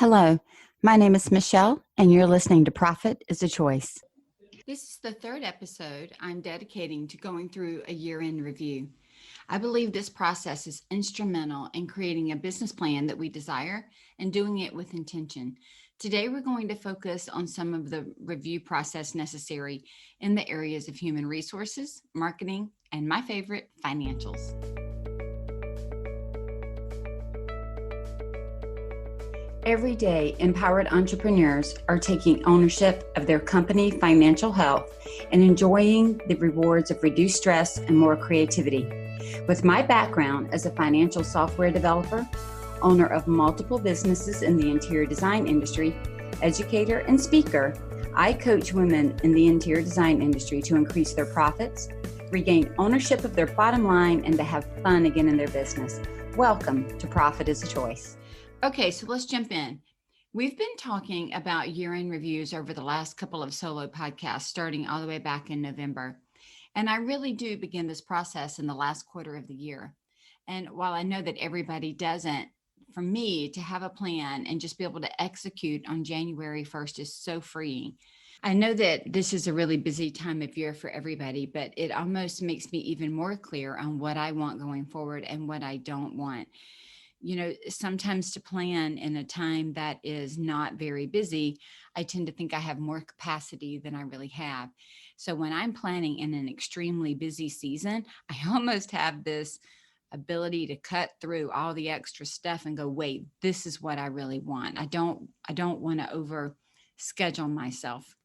Hello, my name is Michele, and you're listening to Profit is a Choice. This is the third episode I'm dedicating to going through a year-end review. I believe this process is instrumental in creating a business plan that we desire and doing it with intention. Today, we're going to focus on some of the review process necessary in the areas of human resources, marketing, and my favorite, financials. Every day, empowered entrepreneurs are taking ownership of their company financial health and enjoying the rewards of reduced stress and more creativity. With my background as a financial software developer, owner of multiple businesses in the interior design industry, educator, and speaker, I coach women in the interior design industry to increase their profits, regain ownership of their bottom line, and to have fun again in their business. Welcome to Profit is a Choice. Okay, so let's jump in. We've been talking about year-end reviews over the last couple of solo podcasts, starting all the way back in November. And I really do begin this process in the last quarter of the year. And while I know that everybody doesn't, for me to have a plan and just be able to execute on January 1st is so freeing. I know that this is a really busy time of year for everybody, but it almost makes me even more clear on what I want going forward and what I don't want. You know, sometimes to plan in a time that is not very busy, I tend to think I have more capacity than I really have. So when I'm planning in an extremely busy season, I almost have this ability to cut through all the extra stuff and go, wait, this is what I really want. I don't want to over schedule myself.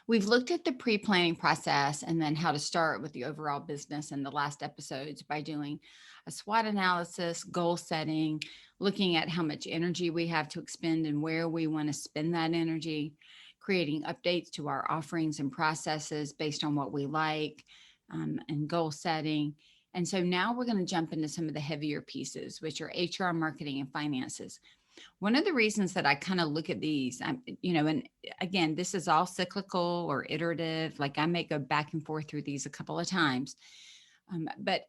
We've looked at the pre-planning process and then how to start with the overall business in the last episodes by doing a SWOT analysis, goal setting, looking at how much energy we have to expend and where we want to spend that energy, creating updates to our offerings and processes based on what we like, and goal setting. And so now we're going to jump into some of the heavier pieces, which are HR, marketing, and finances. One of the reasons that I kind of look at these, and again, this is all cyclical or iterative, like I may go back and forth through these a couple of times. But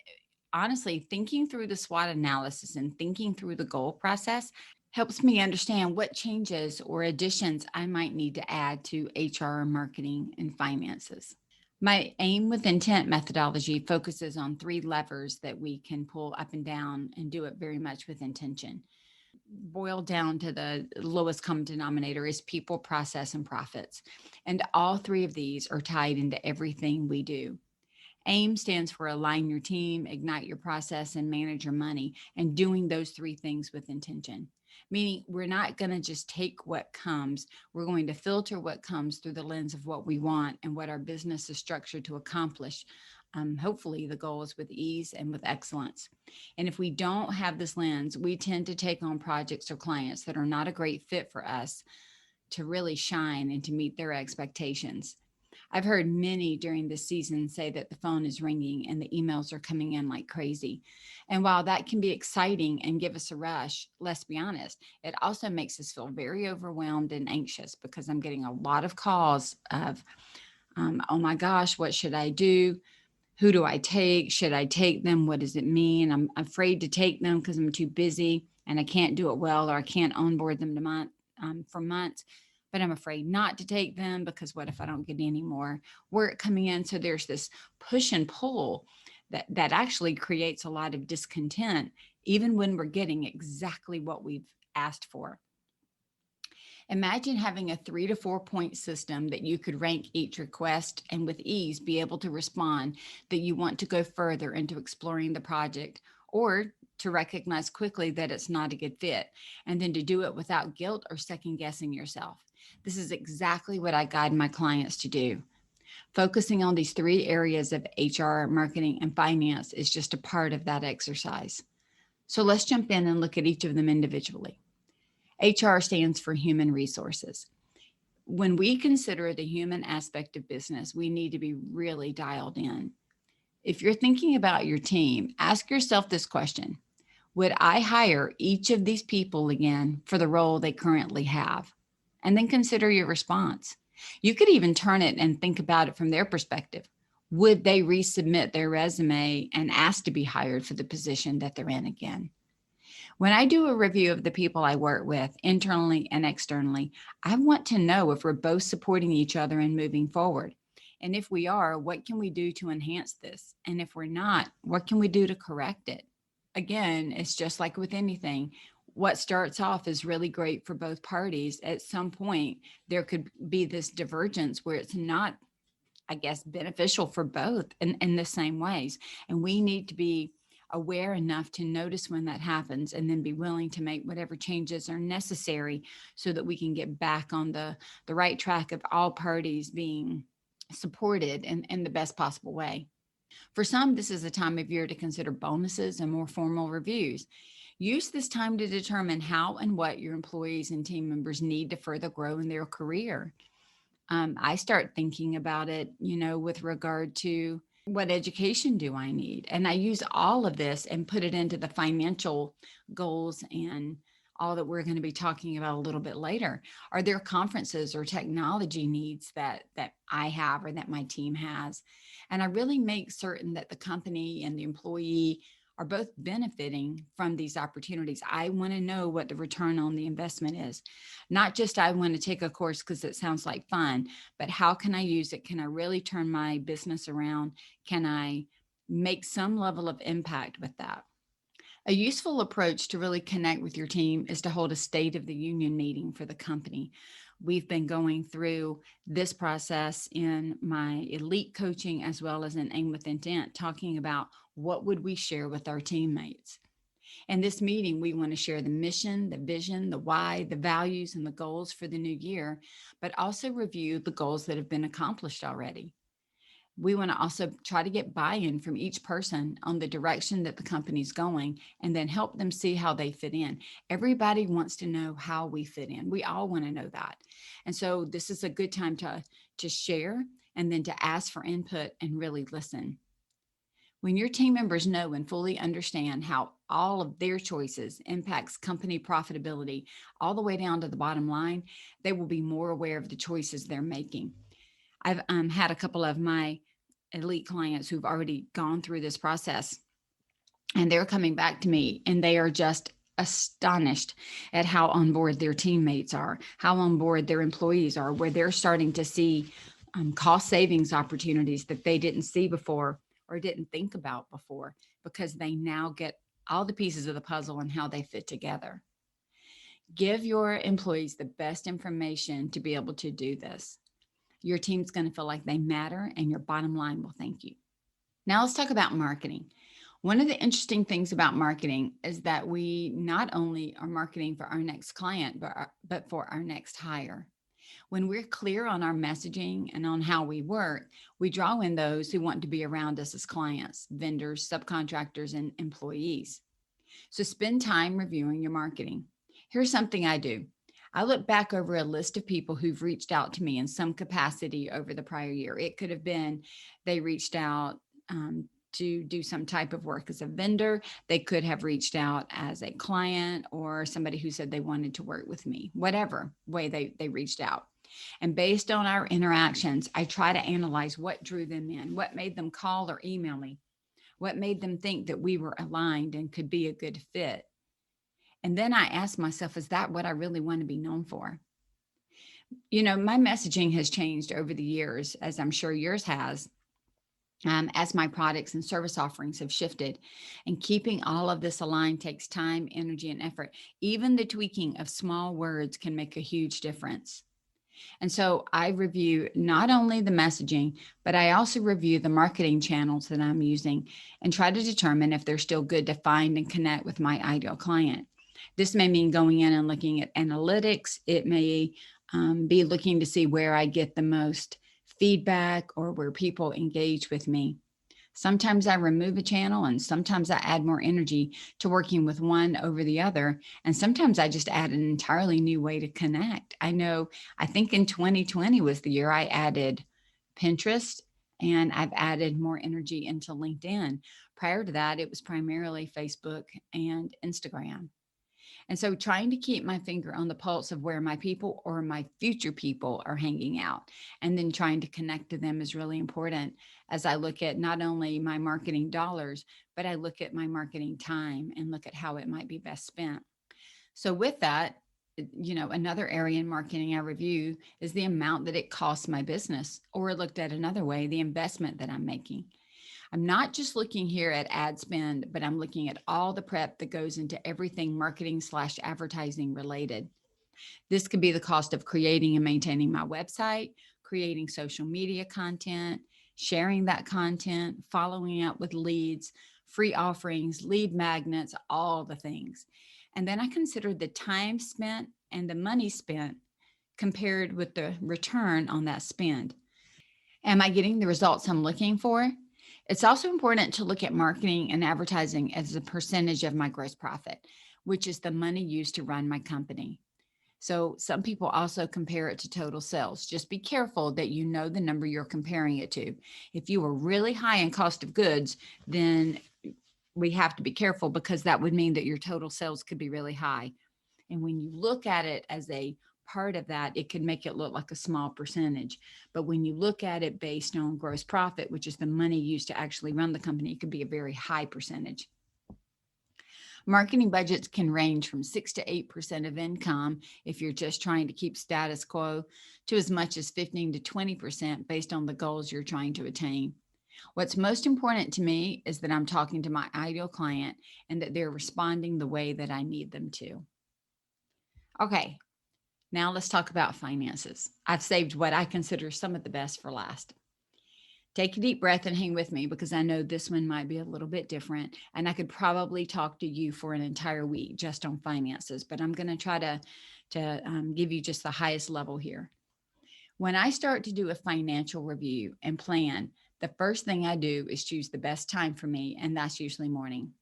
honestly, thinking through the SWOT analysis and thinking through the goal process helps me understand what changes or additions I might need to add to HR, marketing, and finances. My aim with intent methodology focuses on 3 levers that we can pull up and down and do it very much with intention. Boiled down to the lowest common denominator is people, process, and profits. And all 3 of these are tied into everything we do. AIM stands for align your team, ignite your process, and manage your money, and doing those 3 things with intention. Meaning we're not going to just take what comes. We're going to filter what comes through the lens of what we want and what our business is structured to accomplish. Hopefully the goal is with ease and with excellence. And if we don't have this lens, we tend to take on projects or clients that are not a great fit for us to really shine and to meet their expectations. I've heard many during this season say that the phone is ringing and the emails are coming in like crazy. And while that can be exciting and give us a rush, let's be honest, it also makes us feel very overwhelmed and anxious because I'm getting a lot of calls of, oh my gosh, what should I do? Who do I take? Should I take them? What does it mean? I'm afraid to take them because I'm too busy and I can't do it well, or I can't onboard them for months. But I'm afraid not to take them because what if I don't get any more work coming in? So there's this push and pull that actually creates a lot of discontent, even when we're getting exactly what we've asked for. Imagine having a 3 to 4 point system that you could rank each request and with ease be able to respond that you want to go further into exploring the project, or to recognize quickly that it's not a good fit, and then to do it without guilt or second guessing yourself. This is exactly what I guide my clients to do. Focusing on these 3 areas of HR, marketing, and finance is just a part of that exercise. So let's jump in and look at each of them individually. HR stands for human resources. When we consider the human aspect of business, we need to be really dialed in. If you're thinking about your team, ask yourself this question: would I hire each of these people again for the role they currently have? And then consider your response. You could even turn it and think about it from their perspective. Would they resubmit their resume and ask to be hired for the position that they're in again? When I do a review of the people I work with, internally and externally, I want to know if we're both supporting each other and moving forward. And if we are, what can we do to enhance this? And if we're not, what can we do to correct it? Again, it's just like with anything. What starts off is really great for both parties. At some point, there could be this divergence where it's not, I guess, beneficial for both in the same ways. And we need to be aware enough to notice when that happens and then be willing to make whatever changes are necessary so that we can get back on the right track of all parties being supported in the best possible way. For some, this is a time of year to consider bonuses and more formal reviews. Use this time to determine how and what your employees and team members need to further grow in their career. I start thinking about it, with regard to what education do I need? And I use all of this and put it into the financial goals and all that we're going to be talking about a little bit later. Are there conferences or technology needs that I have or that my team has? And I really make certain that the company and the employee are both benefiting from these opportunities. I want to know what the return on the investment is. Not just I want to take a course because it sounds like fun, but how can I use it? Can I really turn my business around? Can I make some level of impact with that? A useful approach to really connect with your team is to hold a State of the Union meeting for the company. We've been going through this process in my elite coaching as well as in Aim with Intent, talking about what would we share with our teammates. In this meeting, we want to share the mission, the vision, the why, the values, and the goals for the new year, but also review the goals that have been accomplished already. We want to also try to get buy-in from each person on the direction that the company's going and then help them see how they fit in. Everybody wants to know how we fit in. We all want to know that. And so this is a good time to share and then to ask for input and really listen. When your team members know and fully understand how all of their choices impacts company profitability all the way down to the bottom line, they will be more aware of the choices they're making. I've had a couple of my elite clients who've already gone through this process, and they're coming back to me and they are just astonished at how on board their teammates are, how on board their employees are, where they're starting to see cost savings opportunities that they didn't see before or didn't think about before, because they now get all the pieces of the puzzle and how they fit together. Give your employees the best information to be able to do this. Your team's going to feel like they matter and your bottom line will thank you. Now let's talk about marketing. One of the interesting things about marketing is that we not only are marketing for our next client, but for our next hire. When we're clear on our messaging and on how we work, we draw in those who want to be around us as clients, vendors, subcontractors, and employees. So spend time reviewing your marketing. Here's something I do. I look back over a list of people who've reached out to me in some capacity over the prior year. It could have been they reached out to do some type of work as a vendor. They could have reached out as a client or somebody who said they wanted to work with me, whatever way they reached out. And based on our interactions, I try to analyze what drew them in, what made them call or email me, what made them think that we were aligned and could be a good fit. And then I ask myself, is that what I really want to be known for? My messaging has changed over the years, as I'm sure yours has, as my products and service offerings have shifted. And keeping all of this aligned takes time, energy, and effort. Even the tweaking of small words can make a huge difference. And so I review not only the messaging, but I also review the marketing channels that I'm using and try to determine if they're still good to find and connect with my ideal client. This may mean going in and looking at analytics. It may be looking to see where I get the most feedback or where people engage with me. Sometimes I remove a channel and sometimes I add more energy to working with one over the other. And sometimes I just add an entirely new way to connect. I think in 2020 was the year I added Pinterest and I've added more energy into LinkedIn. Prior to that, it was primarily Facebook and Instagram. And so trying to keep my finger on the pulse of where my people or my future people are hanging out, and then trying to connect to them is really important as I look at not only my marketing dollars, but I look at my marketing time and look at how it might be best spent. So with that, another area in marketing I review is the amount that it costs my business, or looked at another way, the investment that I'm making. I'm not just looking here at ad spend, but I'm looking at all the prep that goes into everything marketing/advertising related. This could be the cost of creating and maintaining my website, creating social media content, sharing that content, following up with leads, free offerings, lead magnets, all the things. And then I consider the time spent and the money spent compared with the return on that spend. Am I getting the results I'm looking for? It's also important to look at marketing and advertising as a percentage of my gross profit, which is the money used to run my company. So some people also compare it to total sales. Just be careful that you know the number you're comparing it to. If you were really high in cost of goods, then we have to be careful, because that would mean that your total sales could be really high. And when you look at it as a part of that, it can make it look like a small percentage. But when you look at it based on gross profit, which is the money used to actually run the company, it could be a very high percentage. Marketing budgets can range from 6 to 8% of income if you're just trying to keep status quo, to as much as 15 to 20% based on the goals you're trying to attain. What's most important to me is that I'm talking to my ideal client and that they're responding the way that I need them to. Okay, now let's talk about finances. I've saved what I consider some of the best for last. Take a deep breath and hang with me, because I know this one might be a little bit different, and I could probably talk to you for an entire week just on finances, but I'm going to try to give you just the highest level here. When I start to do a financial review and plan, the first thing I do is choose the best time for me, and that's usually morning.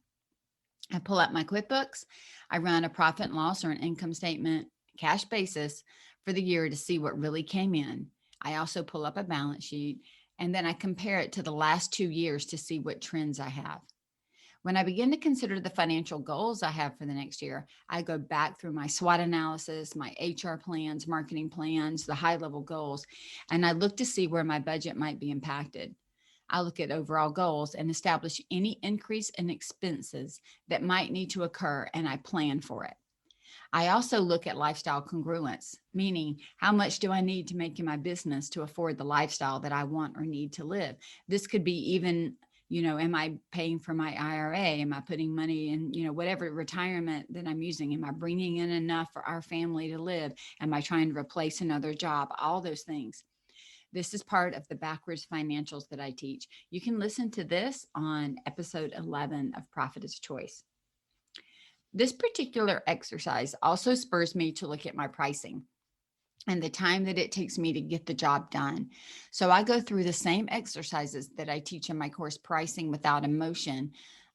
I pull up my QuickBooks, I run a profit and loss or an income statement, cash basis for the year to see what really came in. I also pull up a balance sheet, and then I compare it to the last 2 years to see what trends I have. When I begin to consider the financial goals I have for the next year, I go back through my SWOT analysis, my HR plans, marketing plans, the high level goals, and I look to see where my budget might be impacted. I look at overall goals and establish any increase in expenses that might need to occur, and I plan for it. I also look at lifestyle congruence, meaning how much do I need to make in my business to afford the lifestyle that I want or need to live? This could be even, am I paying for my IRA? Am I putting money in, whatever retirement that I'm using? Am I bringing in enough for our family to live? Am I trying to replace another job? All those things. This is part of the backwards financials that I teach. You can listen to this on episode 11 of Profit is Choice. This particular exercise also spurs me to look at my pricing and the time that it takes me to get the job done. So I go through the same exercises that I teach in my course, Pricing Without Emotion.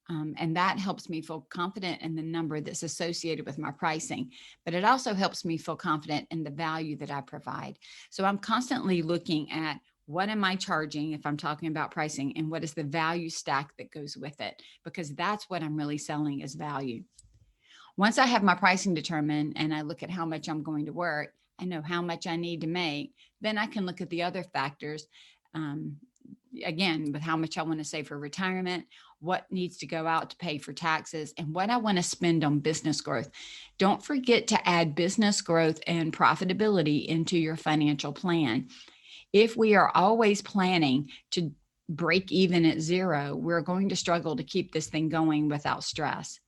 And that helps me feel confident in the number that's associated with my pricing, but it also helps me feel confident in the value that I provide. So I'm constantly looking at, what am I charging if I'm talking about pricing, and what is the value stack that goes with it? Because that's what I'm really selling, is value. Once I have my pricing determined and I look at how much I'm going to work, I know how much I need to make, then I can look at the other factors. Again, with how much I want to save for retirement, what needs to go out to pay for taxes, and what I want to spend on business growth. Don't forget to add business growth and profitability into your financial plan. If we are always planning to break even at zero, we're going to struggle to keep this thing going without stress.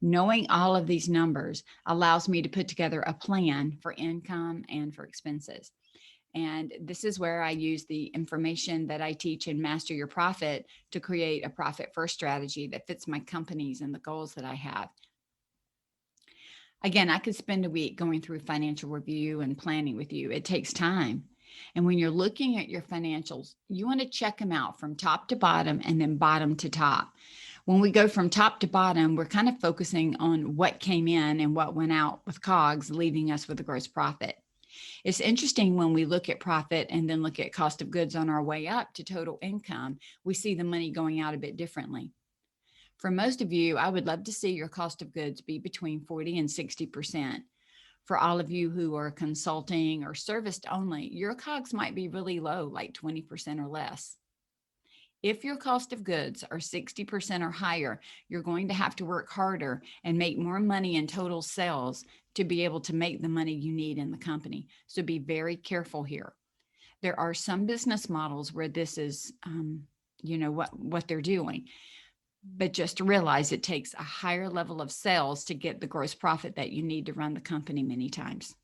Knowing all of these numbers allows me to put together a plan for income and for expenses. And this is where I use the information that I teach in Master Your Profit to create a profit first strategy that fits my companies and the goals that I have. Again, I could spend a week going through financial review and planning with you. It takes time. And when you're looking at your financials, you want to check them out from top to bottom and then bottom to top. When we go from top to bottom, we're kind of focusing on what came in and what went out with COGS, leaving us with a gross profit. It's interesting when we look at profit and then look at cost of goods on our way up to total income, we see the money going out a bit differently. For most of you, I would love to see your cost of goods be between 40 and 60%. For all of you who are consulting or serviced only, your COGS might be really low, like 20% or less. If your cost of goods are 60% or higher, you're going to have to work harder and make more money in total sales to be able to make the money you need in the company. So be very careful here. There are some business models where this is, what they're doing. But just to realize it takes a higher level of sales to get the gross profit that you need to run the company many times.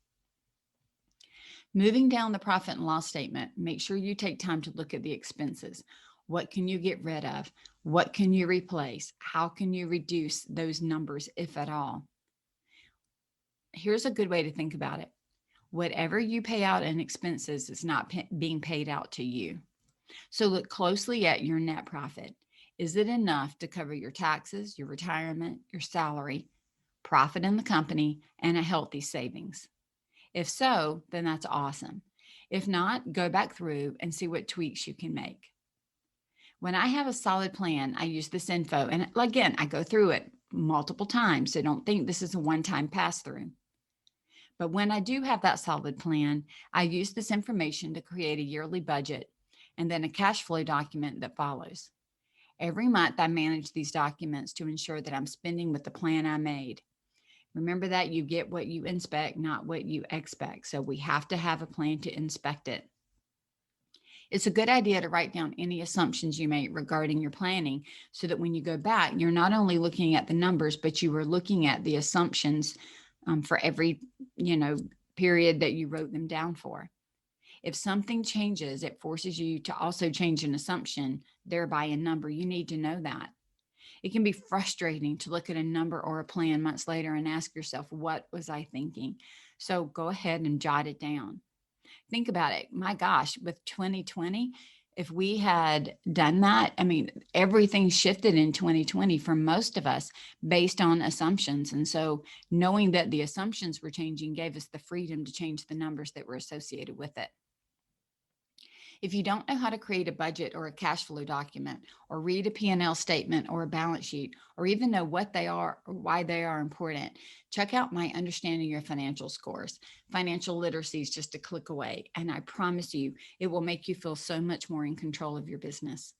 Moving down the profit and loss statement, make sure you take time to look at the expenses. What can you get rid of? What can you replace? How can you reduce those numbers, if at all? Here's a good way to think about it. Whatever you pay out in expenses is not being paid out to you. So look closely at your net profit. Is it enough to cover your taxes, your retirement, your salary, profit in the company, and a healthy savings? If so, then that's awesome. If not, go back through and see what tweaks you can make. When I have a solid plan, I use this info. And again, I go through it multiple times. So don't think this is a one-time pass through. But when I do have that solid plan, I use this information to create a yearly budget and then a cash flow document that follows. Every month, I manage these documents to ensure that I'm spending with the plan I made. Remember that you get what you inspect, not what you expect. So we have to have a plan to inspect it. It's a good idea to write down any assumptions you make regarding your planning so that when you go back, you're not only looking at the numbers, but you are looking at the assumptions for every, period that you wrote them down for. If something changes, it forces you to also change an assumption, thereby a number. You need to know that. It can be frustrating to look at a number or a plan months later and ask yourself, what was I thinking? So go ahead and jot it down. Think about it. My gosh, with 2020, if we had done that, everything shifted in 2020 for most of us based on assumptions. And so knowing that the assumptions were changing gave us the freedom to change the numbers that were associated with it. If you don't know how to create a budget or a cash flow document, or read a P&L statement or a balance sheet, or even know what they are or why they are important, check out my Understanding Your Financials course. Financial literacy is just a click away, and I promise you, it will make you feel so much more in control of your business.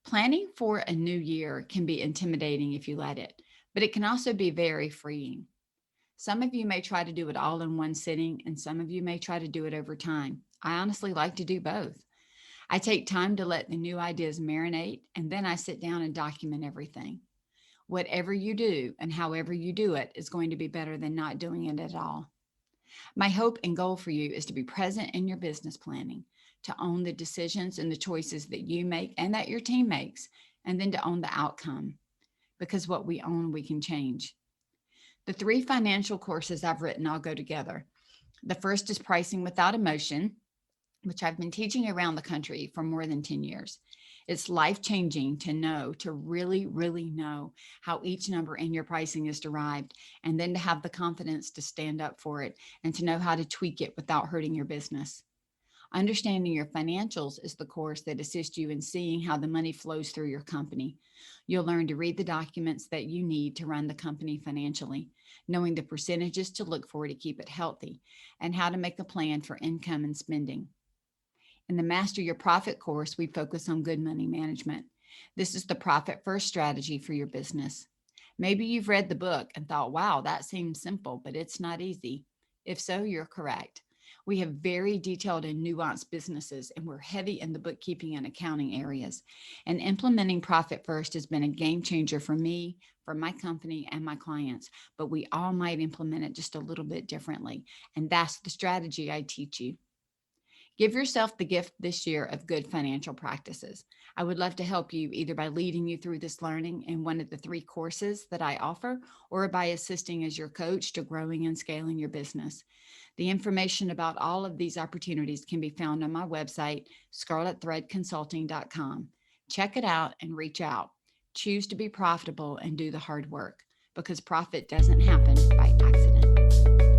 Planning for a new year can be intimidating if you let it, but it can also be very freeing. Some of you may try to do it all in one sitting, and some of you may try to do it over time. I honestly like to do both. I take time to let the new ideas marinate, and then I sit down and document everything. Whatever you do and however you do it is going to be better than not doing it at all. My hope and goal for you is to be present in your business planning, to own the decisions and the choices that you make and that your team makes, and then to own the outcome. Because what we own, we can change. The 3 financial courses I've written all go together. The first is Pricing Without Emotion, which I've been teaching around the country for more than 10 years. It's life-changing to really, really know how each number in your pricing is derived, and then to have the confidence to stand up for it and to know how to tweak it without hurting your business. Understanding Your Financials is the course that assists you in seeing how the money flows through your company. You'll learn to read the documents that you need to run the company financially, knowing the percentages to look for to keep it healthy, and how to make a plan for income and spending. In the Master Your Profit course, we focus on good money management. This is the profit first strategy for your business. Maybe you've read the book and thought, wow, that seems simple, but it's not easy. If so, you're correct. We have very detailed and nuanced businesses, and we're heavy in the bookkeeping and accounting areas. And implementing Profit First has been a game changer for me, for my company, and my clients. But we all might implement it just a little bit differently. And that's the strategy I teach you. Give yourself the gift this year of good financial practices. I would love to help you either by leading you through this learning in one of the 3 courses that I offer, or by assisting as your coach to growing and scaling your business. The information about all of these opportunities can be found on my website, scarletthreadconsulting.com. Check it out and reach out. Choose to be profitable and do the hard work, because profit doesn't happen by accident.